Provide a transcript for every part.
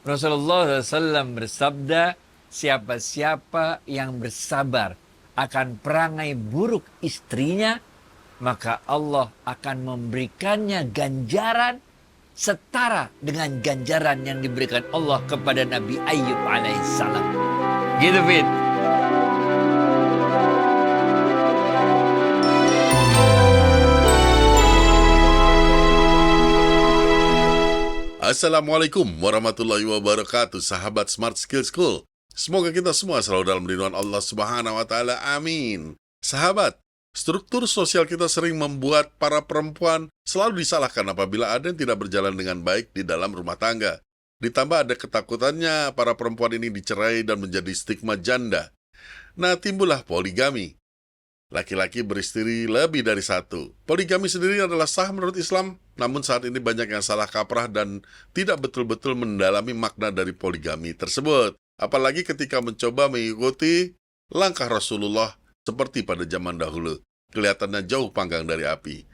Rasulullah SAW bersabda, siapa-siapa yang bersabar akan perangai buruk istrinya, maka Allah akan memberikannya ganjaran setara dengan ganjaran yang diberikan Allah kepada Nabi Ayyub alaihissalam. Gitu, Fit. Assalamualaikum warahmatullahi wabarakatuh, sahabat Smart Skill School. Semoga kita semua selalu dalam lindungan Allah Subhanahu wa Ta'ala. Amin. Sahabat, struktur sosial kita sering membuat para perempuan selalu disalahkan apabila ada yang tidak berjalan dengan baik di dalam rumah tangga. Ditambah ada ketakutannya para perempuan ini dicerai dan menjadi stigma janda. Nah, timbullah poligami. Laki-laki beristri lebih dari satu. Poligami sendiri adalah sah menurut Islam, namun saat ini banyak yang salah kaprah dan tidak betul-betul mendalami makna dari poligami tersebut. Apalagi ketika mencoba mengikuti langkah Rasulullah seperti pada zaman dahulu. Kelihatannya jauh panggang dari api.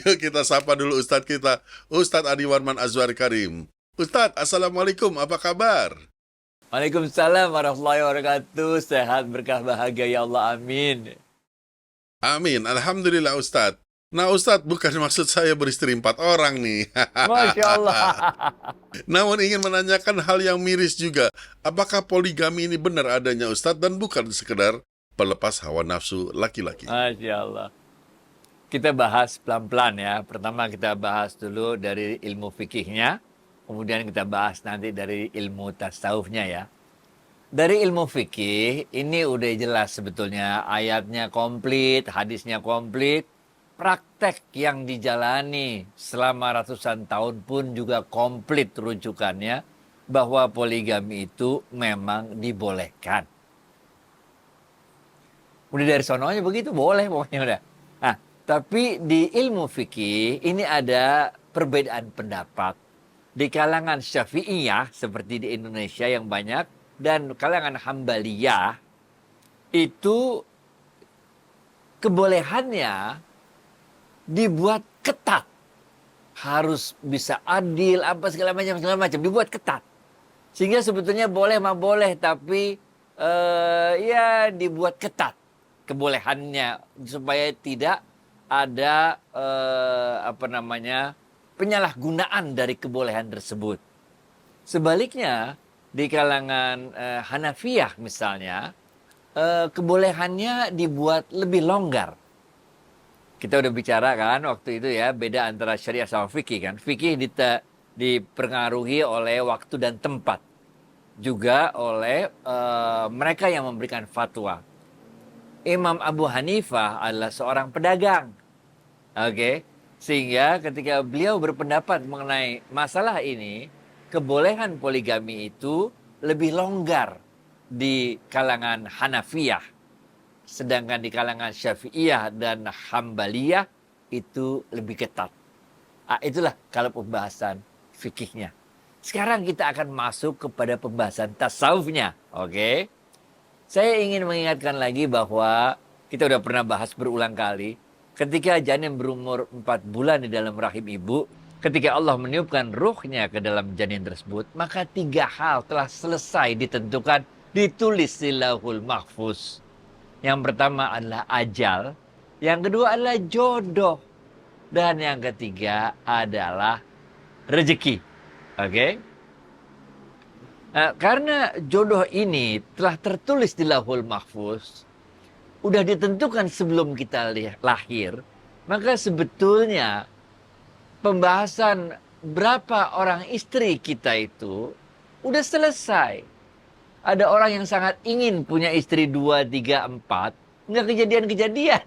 Yuk kita sapa dulu Ustadz kita, Ustadz Adi Warman Azwar Karim. Ustadz, Assalamualaikum, apa kabar? Waalaikumsalam warahmatullahi wabarakatuh. Sehat, berkah, bahagia ya Allah. Amin. Amin, Alhamdulillah Ustadz. Nah Ustadz, bukan maksud saya beristri 4 orang nih. Masya Allah. Namun ingin menanyakan hal yang miris juga. Apakah poligami ini benar adanya Ustadz dan bukan sekedar pelepas hawa nafsu laki-laki? Masya Allah. Kita bahas pelan-pelan ya. Pertama kita bahas dulu dari ilmu fikihnya. Kemudian kita bahas nanti dari ilmu tasawufnya ya. Dari ilmu fikih, ini udah jelas sebetulnya. Ayatnya komplit, hadisnya komplit. Praktek yang dijalani selama ratusan tahun pun juga komplit rujukannya. Bahwa poligami itu memang dibolehkan. Udah dari sononya begitu, boleh pokoknya udah. Nah, tapi di ilmu fikih, ini ada perbedaan pendapat. Di kalangan Syafi'iyah seperti di Indonesia yang banyak dan kalangan Hambaliyah itu kebolehannya dibuat ketat. Harus bisa adil apa segala macam dibuat ketat. Sehingga sebetulnya boleh mah boleh tapi ya dibuat ketat kebolehannya supaya tidak ada penyalahgunaan dari kebolehan tersebut. Sebaliknya, di kalangan Hanafiyah misalnya, kebolehannya dibuat lebih longgar. Kita udah bicara kan waktu itu ya, beda antara syariah sama fikih kan. Fikih dipengaruhi oleh waktu dan tempat. Juga oleh mereka yang memberikan fatwa. Imam Abu Hanifah adalah seorang pedagang. Oke. Sehingga ketika beliau berpendapat mengenai masalah ini, kebolehan poligami itu lebih longgar di kalangan Hanafiyah. Sedangkan di kalangan Syafi'iyah dan Hambaliyah itu lebih ketat. Itulah kalau pembahasan fikihnya. Sekarang kita akan masuk kepada pembahasan tasawufnya. Oke. Saya ingin mengingatkan lagi bahwa kita udah pernah bahas berulang kali. Ketika janin berumur 4 bulan di dalam rahim ibu, ketika Allah meniupkan ruhnya ke dalam janin tersebut, maka 3 hal telah selesai ditentukan, ditulis di Lauhul Mahfuz. Yang pertama adalah ajal, yang kedua adalah jodoh, dan yang ketiga adalah rezeki. Oke? Karena jodoh ini telah tertulis di Lauhul Mahfuz, udah ditentukan sebelum kita lahir, maka sebetulnya pembahasan berapa orang istri kita itu udah selesai. Ada orang yang sangat ingin punya istri 2, 3, 4, nggak kejadian-kejadian,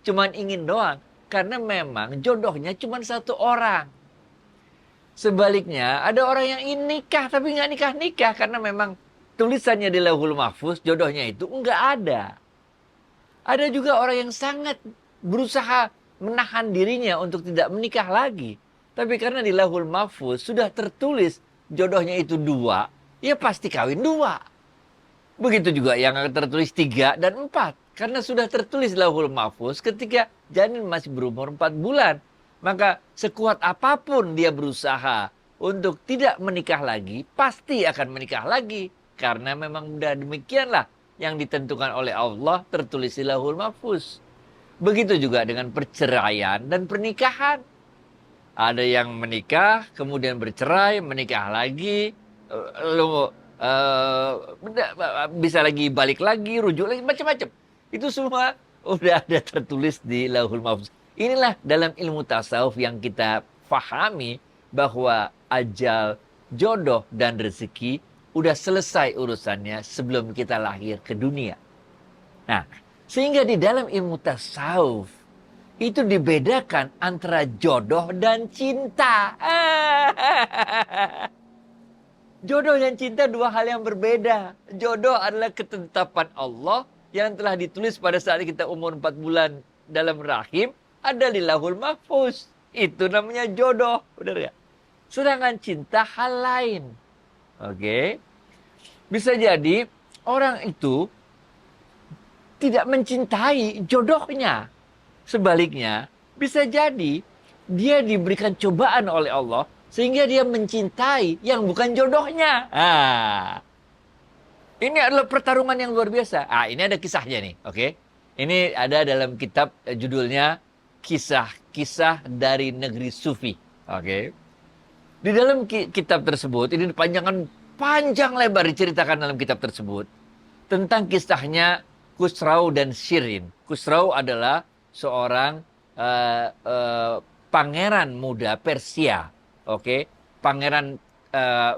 cuman ingin doang. Karena memang jodohnya cuma 1 orang. Sebaliknya, ada orang yang ingin nikah tapi nggak nikah-nikah karena memang tulisannya di Lauhul Mahfuz, jodohnya itu nggak ada. Ada juga orang yang sangat berusaha menahan dirinya untuk tidak menikah lagi. Tapi karena di Lauhul Mahfuz sudah tertulis jodohnya itu 2, ya pasti kawin 2. Begitu juga yang tertulis 3 dan 4. Karena sudah tertulis Lauhul Mahfuz ketika janin masih berumur 4 bulan. Maka sekuat apapun dia berusaha untuk tidak menikah lagi, pasti akan menikah lagi. Karena memang udah demikianlah yang ditentukan oleh Allah, tertulis di Lauhul Mahfuz. Begitu juga dengan perceraian dan pernikahan. Ada yang menikah, kemudian bercerai, menikah lagi, bisa lagi balik lagi, rujuk lagi, macam-macam. Itu semua udah ada tertulis di Lauhul Mahfuz. Inilah dalam ilmu tasawuf yang kita fahami bahwa ajal, jodoh, dan rezeki udah selesai urusannya sebelum kita lahir ke dunia. Nah, sehingga di dalam ilmu tasawuf itu dibedakan antara jodoh dan cinta. Jodoh dan cinta dua hal yang berbeda. Jodoh adalah ketetapan Allah yang telah ditulis pada saat kita umur 4 bulan dalam rahim, ada di Lauhul Mahfuz. Itu namanya jodoh, benar ya? Sedangkan cinta hal lain. Oke. Bisa jadi orang itu tidak mencintai jodohnya. Sebaliknya, bisa jadi dia diberikan cobaan oleh Allah sehingga dia mencintai yang bukan jodohnya. Ini adalah pertarungan yang luar biasa. Ini ada kisahnya nih, oke? Ini ada dalam kitab judulnya Kisah-Kisah dari Negeri Sufi, oke? Di dalam kitab tersebut, ini panjang lebar diceritakan dalam kitab tersebut tentang kisahnya Khusrau dan Shirin. Khusrau adalah seorang pangeran muda Persia, oke? Pangeran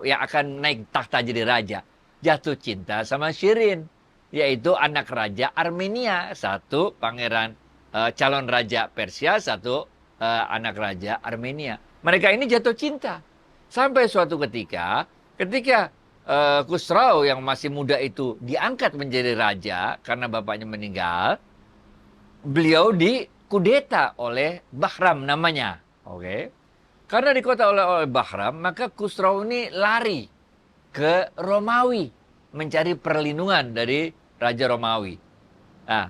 yang akan naik tahta jadi raja. Jatuh cinta sama Shirin, yaitu anak raja Armenia. Satu pangeran calon raja Persia, satu anak raja Armenia. Mereka ini jatuh cinta. Sampai suatu ketika Khusrau yang masih muda itu diangkat menjadi raja karena bapaknya meninggal, beliau dikudeta oleh Bahram namanya. Oke. Karena dikudeta oleh Bahram, maka Khusrau ini lari ke Romawi mencari perlindungan dari Raja Romawi. Nah,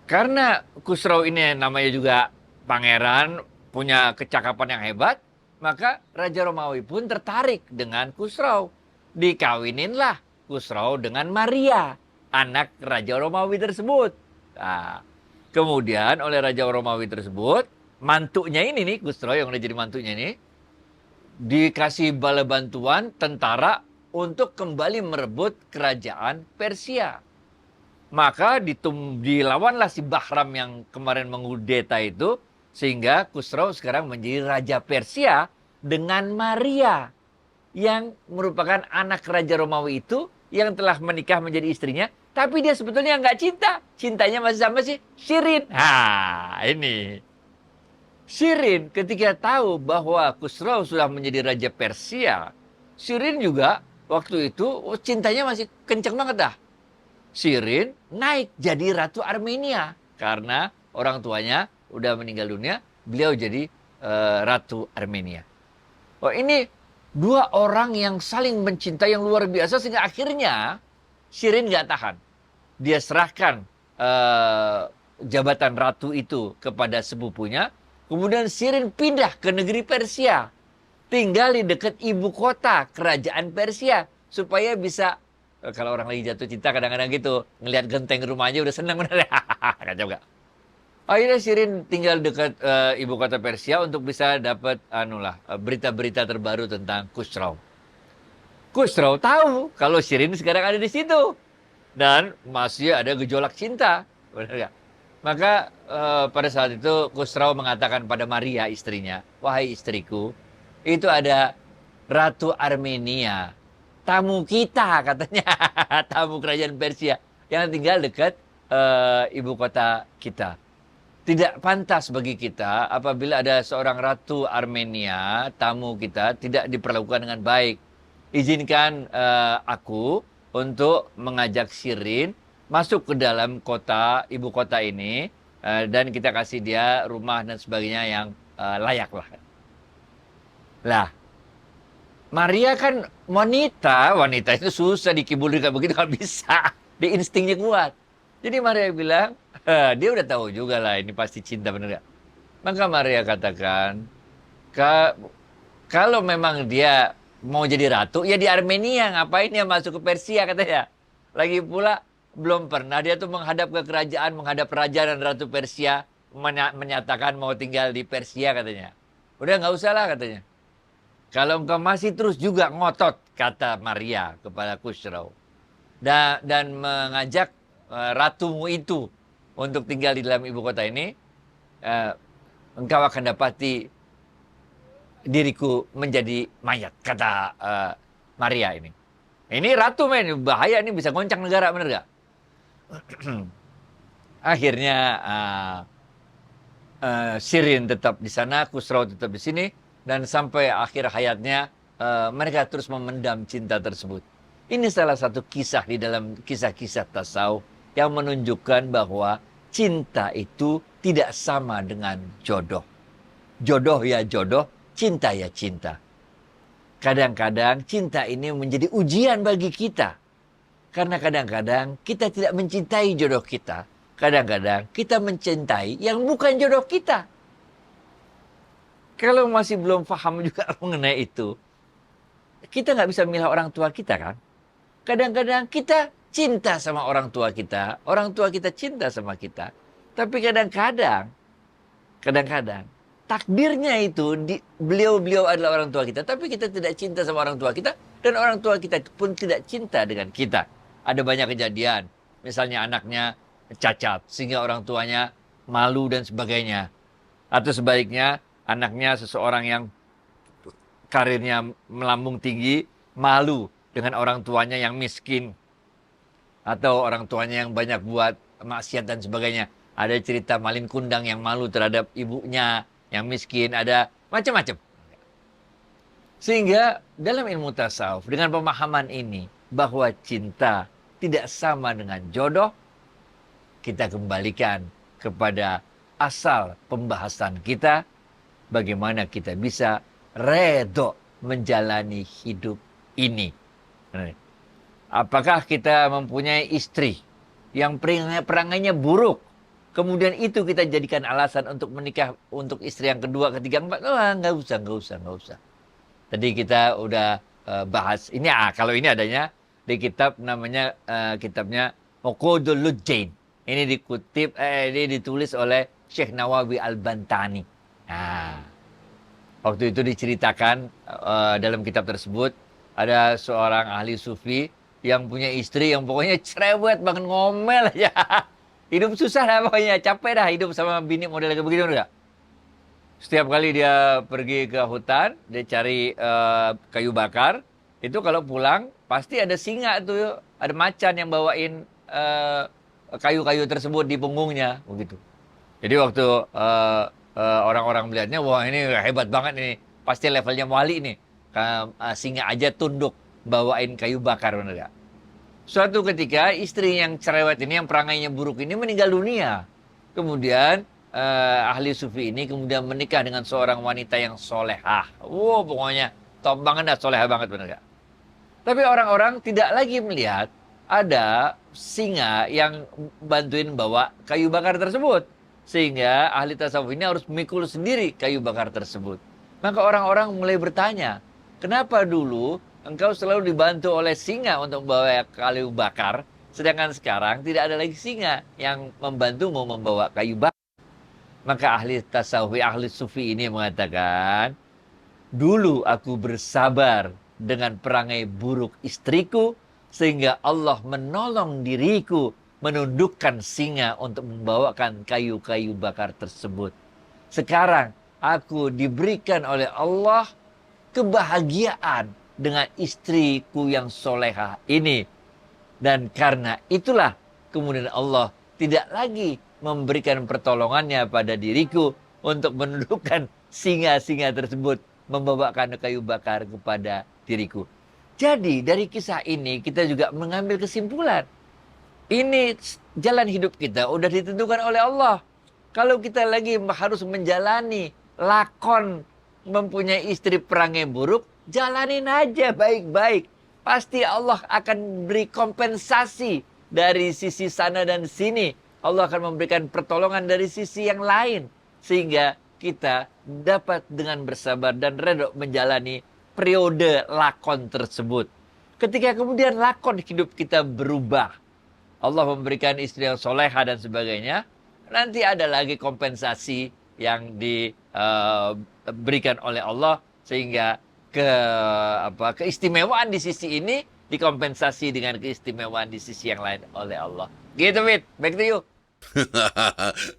karena Khusrau ini namanya juga pangeran, punya kecakapan yang hebat, maka Raja Romawi pun tertarik dengan Khusrau. Dikawininlah Khusrau dengan Maria, anak Raja Romawi tersebut. Nah, kemudian oleh Raja Romawi tersebut, mantunya ini nih, Khusrau yang udah jadi mantunya ini, dikasih bala bantuan tentara untuk kembali merebut kerajaan Persia. Maka dilawanlah si Bahram yang kemarin mengudeta itu, sehingga Khusrau sekarang menjadi Raja Persia dengan Maria, yang merupakan anak Raja Romawi itu, yang telah menikah menjadi istrinya, tapi dia sebetulnya nggak cinta. Cintanya masih sama si Shirin. Ini. Shirin ketika tahu bahwa Khusrau sudah menjadi Raja Persia, Shirin juga waktu itu cintanya masih kenceng banget dah. Shirin naik jadi Ratu Armenia karena orang tuanya udah meninggal dunia, beliau jadi Ratu Armenia. Ini dua orang yang saling mencintai yang luar biasa sehingga akhirnya Shirin nggak tahan. Dia serahkan jabatan ratu itu kepada sepupunya. Kemudian Shirin pindah ke negeri Persia. Tinggal di dekat ibu kota kerajaan Persia. Supaya bisa, kalau orang lagi jatuh cinta kadang-kadang gitu, ngelihat genteng rumahnya udah senang bener. Kacau gak? Akhirnya Shirin tinggal dekat ibu kota Persia untuk bisa dapat berita-berita terbaru tentang Khusrau. Khusrau tahu kalau Shirin sekarang ada di situ. Dan masih ada gejolak cinta. Benar gak? Maka pada saat itu Khusrau mengatakan pada Maria istrinya, "Wahai istriku, itu ada Ratu Armenia, tamu kita," katanya, tamu kerajaan Persia yang tinggal dekat ibu kota kita. Tidak pantas bagi kita apabila ada seorang Ratu Armenia, tamu kita, tidak diperlakukan dengan baik. Izinkan aku untuk mengajak Shirin masuk ke dalam kota, ibu kota ini, dan kita kasih dia rumah dan sebagainya yang layak lah. Lah, Maria kan wanita itu susah dikibulin kayak begitu, nggak bisa. Dia instingnya kuat. Jadi Maria bilang, dia udah tahu juga lah ini pasti cinta bener gak? Maka Maria katakan, Kalau memang dia mau jadi ratu, ya di Armenia. Ngapain dia masuk ke Persia katanya. Lagi pula belum pernah dia tuh menghadap ke kerajaan, menghadap raja dan ratu Persia, menyatakan mau tinggal di Persia katanya. Udah nggak usah lah katanya. Kalau engkau masih terus juga ngotot, kata Maria kepada Khusrau, dan mengajak ratumu itu untuk tinggal di dalam ibu kota ini, engkau akan dapati diriku menjadi mayat, kata Maria ini. Ini ratu men, bahaya, ini bisa goncang negara, bener gak? Akhirnya Sirin tetap di sana, Khusrau tetap di sini, dan sampai akhir hayatnya mereka terus memendam cinta tersebut. Ini salah satu kisah di dalam kisah-kisah tasawuf yang menunjukkan bahwa cinta itu tidak sama dengan jodoh. Jodoh ya jodoh, cinta ya cinta. Kadang-kadang cinta ini menjadi ujian bagi kita. Karena kadang-kadang kita tidak mencintai jodoh kita. Kadang-kadang kita mencintai yang bukan jodoh kita. Kalau masih belum paham juga mengenai itu, kita nggak bisa milih orang tua kita kan? Kadang-kadang kita cinta sama orang tua kita cinta sama kita. Tapi kadang-kadang takdirnya itu beliau adalah orang tua kita, tapi kita tidak cinta sama orang tua kita, dan orang tua kita pun tidak cinta dengan kita. Ada banyak kejadian, misalnya anaknya cacat sehingga orang tuanya malu dan sebagainya, atau sebaliknya anaknya seseorang yang karirnya melambung tinggi, malu dengan orang tuanya yang miskin, atau orang tuanya yang banyak buat maksiat dan sebagainya. Ada cerita malin kundang yang malu terhadap ibunya yang miskin, ada macam-macam. Sehingga dalam ilmu tasawuf, dengan pemahaman ini bahwa cinta tidak sama dengan jodoh, kita kembalikan kepada asal pembahasan kita, bagaimana kita bisa redho menjalani hidup ini. Apakah kita mempunyai istri yang perangainya buruk, kemudian itu kita jadikan alasan untuk menikah untuk istri yang kedua, ketiga, keempat? Nggak usah. Tadi kita udah bahas ini. Kalau ini adanya di kitab namanya kitabnya Uqudul Lujain. Ini ini ditulis oleh Syekh Nawawi Al-Bantani. Nah, waktu itu diceritakan dalam kitab tersebut ada seorang ahli sufi yang punya istri yang pokoknya cerewet banget, ngomel aja. Hidup susah lah pokoknya, capek dah hidup sama bini model kayak begitu enggak? Setiap kali dia pergi ke hutan, dia cari kayu bakar, itu kalau pulang pasti ada singa tuh, ada macan yang bawain kayu-kayu tersebut di punggungnya, begitu. Jadi waktu orang-orang melihatnya, wah ini hebat banget ini, pasti levelnya wali nih. Singa aja tunduk bawain kayu bakar, bener gak? Suatu ketika istri yang cerewet ini, yang perangainya buruk ini meninggal dunia. Kemudian ahli sufi ini kemudian menikah dengan seorang wanita yang solehah. Wow, pokoknya top banget dah, solehah banget, bener gak? Tapi orang-orang tidak lagi melihat ada singa yang bantuin bawa kayu bakar tersebut. Sehingga ahli tasawuf ini harus memikul sendiri kayu bakar tersebut. Maka orang-orang mulai bertanya, kenapa dulu engkau selalu dibantu oleh singa untuk membawa kayu bakar, sedangkan sekarang tidak ada lagi singa yang membantumu membawa kayu bakar? Maka ahli tasawuf, ahli sufi ini mengatakan, dulu aku bersabar dengan perangai buruk istriku, sehingga Allah menolong diriku menundukkan singa untuk membawakan kayu-kayu bakar tersebut. Sekarang aku diberikan oleh Allah kebahagiaan dengan istriku yang solehah ini. Dan karena itulah kemudian Allah tidak lagi memberikan pertolongannya pada diriku untuk menundukkan singa-singa tersebut membawakan kayu bakar kepada diriku. Jadi dari kisah ini kita juga mengambil kesimpulan. Ini jalan hidup kita udah ditentukan oleh Allah. Kalau kita lagi harus menjalani lakon mempunyai istri perangai buruk, jalanin aja baik-baik. Pasti Allah akan beri kompensasi dari sisi sana dan sini. Allah akan memberikan pertolongan dari sisi yang lain. Sehingga kita dapat dengan bersabar dan redha menjalani periode lakon tersebut. Ketika kemudian lakon hidup kita berubah, Allah memberikan istri yang soleha dan sebagainya, nanti ada lagi kompensasi yang diberikan oleh Allah sehingga keistimewaan di sisi ini dikompensasi dengan keistimewaan di sisi yang lain oleh Allah. Gitu, Fit. Back to you.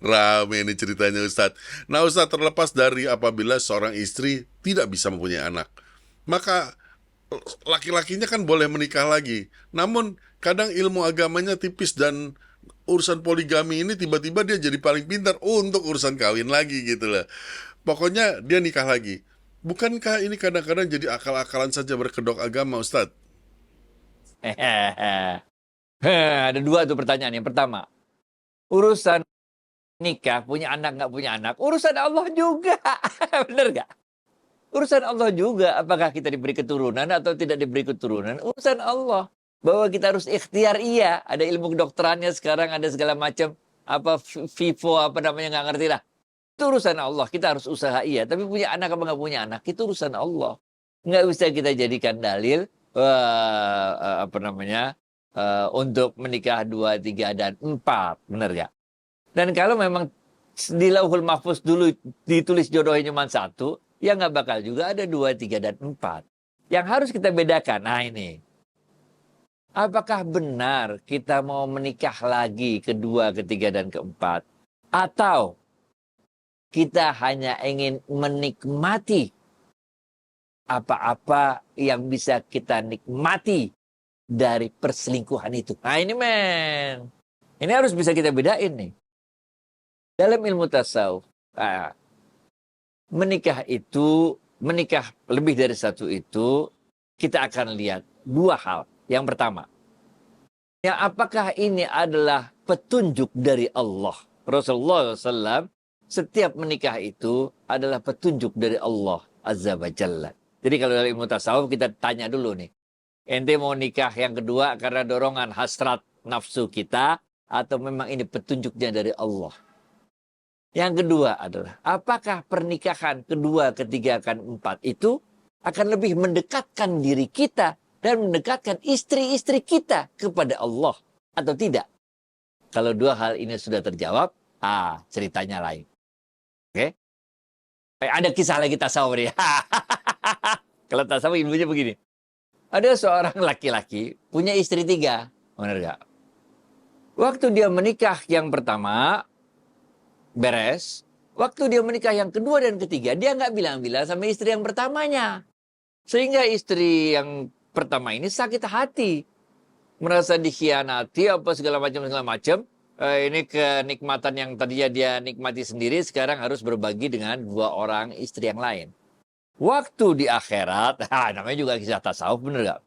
Rame ini ceritanya Ustadz. Nah Ustadz, terlepas dari apabila seorang istri tidak bisa mempunyai anak, maka laki-lakinya kan boleh menikah lagi. Namun kadang ilmu agamanya tipis dan urusan poligami ini tiba-tiba dia jadi paling pintar untuk urusan kawin lagi gitu loh. Pokoknya dia nikah lagi. Bukankah ini kadang-kadang jadi akal-akalan saja berkedok agama Ustadz? Ada dua tuh pertanyaan. Yang pertama, urusan nikah, punya anak nggak punya anak, urusan Allah juga. Bener nggak? Urusan Allah juga. Apakah kita diberi keturunan atau tidak diberi keturunan, urusan Allah. Bahwa kita harus ikhtiar, iya. Ada ilmu kedokterannya sekarang, ada segala macam. FIFO, apa namanya, nggak ngerti lah. Itu urusan Allah. Kita harus usaha, iya. Tapi punya anak apa nggak punya anak, itu urusan Allah. Nggak bisa kita jadikan dalil, untuk menikah 2, 3, dan 4. Benar nggak? Dan kalau memang di Lauhul Mahfuz dulu ditulis jodohnya cuma 1, ya nggak bakal juga ada 2, 3, dan 4. Yang harus kita bedakan, nah ini. Apakah benar kita mau menikah lagi kedua, ketiga, dan keempat? Atau kita hanya ingin menikmati apa-apa yang bisa kita nikmati dari perselingkuhan itu? Nah ini men. Ini harus bisa kita bedain nih. Dalam ilmu tasawuf, menikah lebih dari satu itu, kita akan lihat dua hal. Yang pertama, ya apakah ini adalah petunjuk dari Allah? Rasulullah SAW, setiap menikah itu adalah petunjuk dari Allah Azza wa Jalla. Jadi kalau dalam ilmu tasawuf kita tanya dulu nih, ente mau nikah yang kedua karena dorongan hasrat nafsu kita, atau memang ini petunjuknya dari Allah? Yang kedua adalah, apakah pernikahan kedua, ketiga, keempat itu akan lebih mendekatkan diri kita dan mendekatkan istri-istri kita kepada Allah atau tidak? Kalau dua hal ini sudah terjawab, ceritanya lain. Oke? Ada kisah lagi tasawuf ya. Kalau tasawuf ilmunya begini. Ada seorang laki-laki punya istri 3. Benar gak? Waktu dia menikah yang pertama, beres. Waktu dia menikah yang kedua dan ketiga, dia nggak bilang-bilang sama istri yang pertamanya. Sehingga istri yang pertama ini sakit hati. Merasa dikhianati, apa segala macam. Ini kenikmatan yang tadinya dia nikmati sendiri, sekarang harus berbagi dengan 2 orang istri yang lain. Waktu di akhirat, namanya juga kisah tasawuf, bener gak?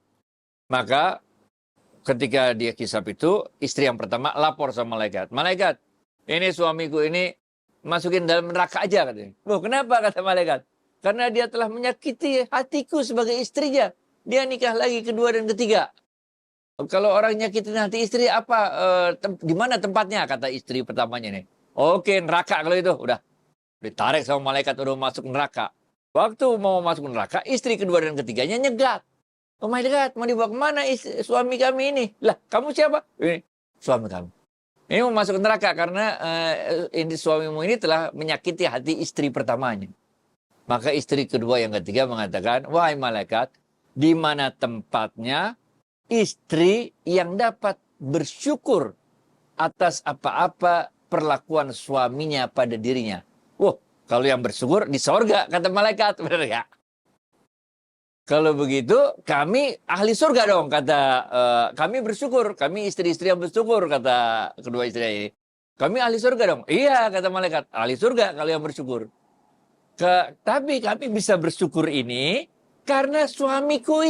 Maka ketika dia kisah itu, istri yang pertama lapor sama malaikat. Malaikat, ini suamiku ini masukin dalam neraka aja katanya. Loh, kenapa kata malaikat? Karena dia telah menyakiti hatiku sebagai istrinya. Dia nikah lagi kedua dan ketiga. Kalau orang nyakitin hati istri di mana tempatnya? Kata istri pertamanya nih. Oke, neraka kalau itu. Udah ditarik sama malaikat, udah masuk neraka. Waktu mau masuk neraka, istri kedua dan ketiganya nyegat. Oh my God, mau dibawa kemana suami kami ini? Lah, kamu siapa? Ini suami kami. Ini mau masuk neraka karena ini suamimu ini telah menyakiti hati istri pertamanya. Maka istri kedua yang ketiga mengatakan, wahai malaikat, di mana tempatnya istri yang dapat bersyukur atas apa-apa perlakuan suaminya pada dirinya? Wah, kalau yang bersyukur di sorga, kata malaikat, benar ya? Kalau begitu, kami ahli surga dong, kata kami bersyukur, kami istri-istri yang bersyukur, kata kedua istri ini. Kami ahli surga dong. Iya, kata malaikat, ahli surga kalau yang bersyukur. Tapi kami bisa bersyukur ini karena suamiku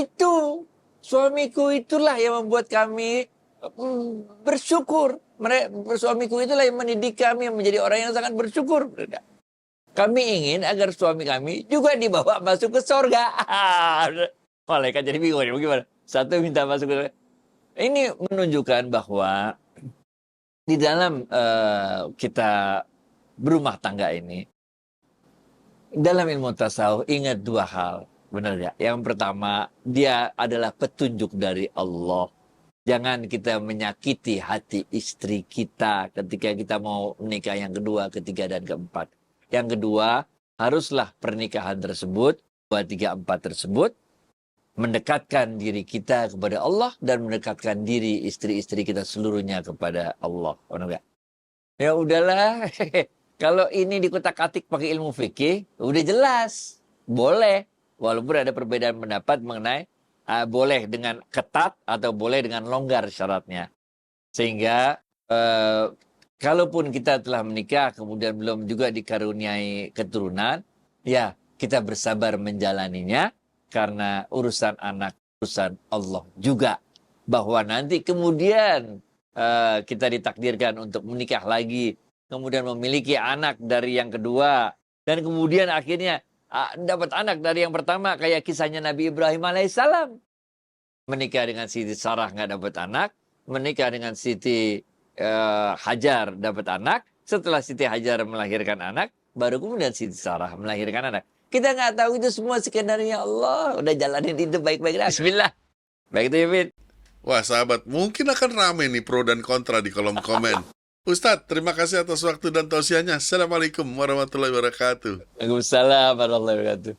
itulah yang membuat kami bersyukur. Suamiku itulah yang mendidik kami menjadi orang yang sangat bersyukur. Kami ingin agar suami kami juga dibawa masuk ke sorga. Malaikat jadi bingung, bagaimana? Satu minta masuk ke sorga. Ini menunjukkan bahwa di dalam kita berumah tangga ini, Dalam ilmu tasawuf ingat dua hal, benar ya. Yang pertama, dia adalah petunjuk dari Allah. Jangan kita menyakiti hati istri kita ketika kita mau menikah yang kedua, ketiga, dan keempat. Yang kedua, haruslah pernikahan tersebut, 2, 3, 4 tersebut, mendekatkan diri kita kepada Allah dan mendekatkan diri istri-istri kita seluruhnya kepada Allah. Benar ya? Ya udahlah, kalau ini dikutak-atik pakai ilmu fikih, udah jelas. Boleh. Walaupun ada perbedaan pendapat mengenai boleh dengan ketat atau boleh dengan longgar syaratnya. Sehingga kalaupun kita telah menikah, kemudian belum juga dikaruniai keturunan, ya kita bersabar menjalaninya karena urusan anak, urusan Allah juga. Bahwa nanti kemudian kita ditakdirkan untuk menikah lagi, kemudian memiliki anak dari yang kedua, dan kemudian akhirnya dapat anak dari yang pertama, kayak kisahnya Nabi Ibrahim alaihissalam. Menikah dengan Siti Sarah nggak dapat anak, menikah dengan Siti Hajar dapat anak, setelah Siti Hajar melahirkan anak, baru kemudian Siti Sarah melahirkan anak. Kita nggak tahu itu semua skenario Allah, udah jalanin hidup baik-baik dah. Bismillah. Baik itu ya, Fit. Wah sahabat, mungkin akan rame nih pro dan kontra di kolom komen. Ustadz, terima kasih atas waktu dan tausiahnya. Assalamualaikum warahmatullahi wabarakatuh. Waalaikumsalam warahmatullahi wabarakatuh.